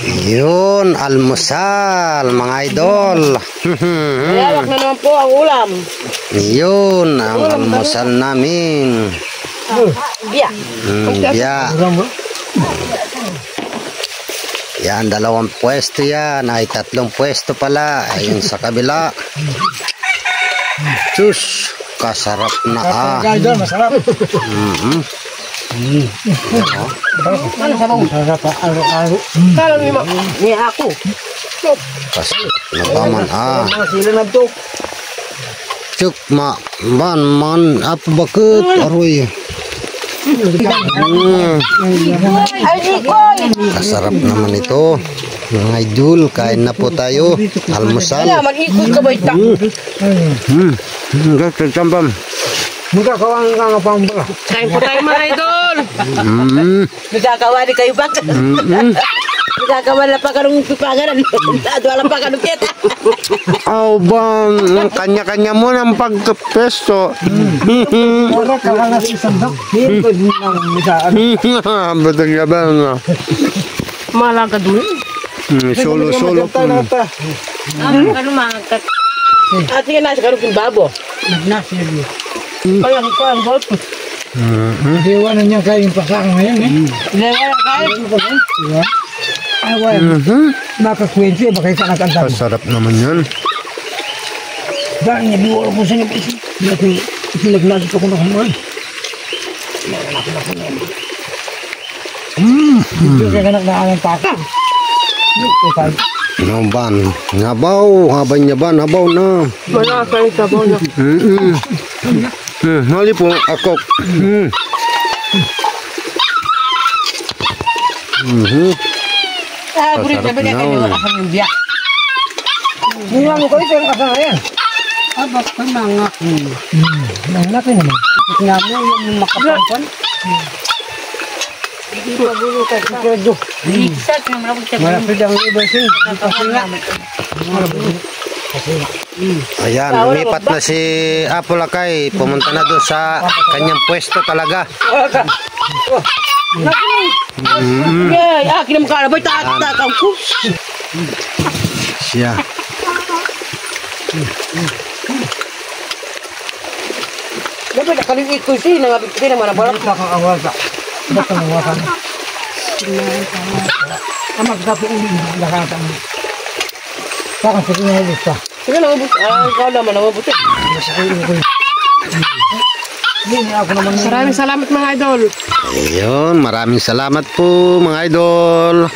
Yun, almusal, mga idol. Mayawak na naman po ang ulam. Yun, ang almusal namin. Biya. Biya. Yan, 2 pwesto yan. Ay, 3 pwesto pala. Ayun sa kabila. Sus, kasarap na ah. Masarap. Ano sa bawang? Kala ni ako. Kasarap na ba man ah. Sila na to. Cuk, man, apa bakit? Aroy. Ay, Nikoy! Kasarap naman ito. Mga idol, kain na po tayo. Almusal. Kaya, mag-ikot ka ba ita? Sampam. Magkakawang nga pang bala. Kain po tayo mga idol! Nagkakawali kayo ba? Nagkakawala pa ka nung pipagaran. Wala pa ka nung kita. Aw bang, ang kanya-kanya mo ng pagkapesto. Wala ka wala sa isang dok. Hindi nang misaan. Batang yabang. Malaga dun. Solo-solo. Ano mga at sige na, sa karupin babo. Nagnasili. Kaya ko ang golpo. Diwa na niya kayo yung pasang ngayon eh. Lewa na kayo. Ay, wala. Makakwento baka isa nakantang. Kasarap naman yun. Dahil niya biwala ko sa niya. Silaglasip ako na kumain. Ito kaya kanak-naan ang taka. Naban, ngabaw, haban na. Wala kayo sa bono. Hali po, ako. Burit na ba niya kayo nakasang yung biyak? Hindi mo kayo pero kasang ngayon. Abak pa mga. Nangnak naman. Tingnan mo yung makapangpan. Hindi pa bulo ka. Isak na marapag siya. Malapit ang iba siya. Ayan, lumipat na si Apolakay. Pumunta na doon sa kanyang pwesto talaga. Akin naman ka na ba? Takang ko. Siya. Dapat nakalimit ko siya. Nangabit ko naman ang balak. Nakakawal ka. Ba't ang wakan? Ang magkapin ulit. Nakakatan mo. Bakit sa kinahilip ka? Sige lang, ikaw naman ang mabuti. Maraming salamat mga idol. Ayun, maraming salamat po mga idol.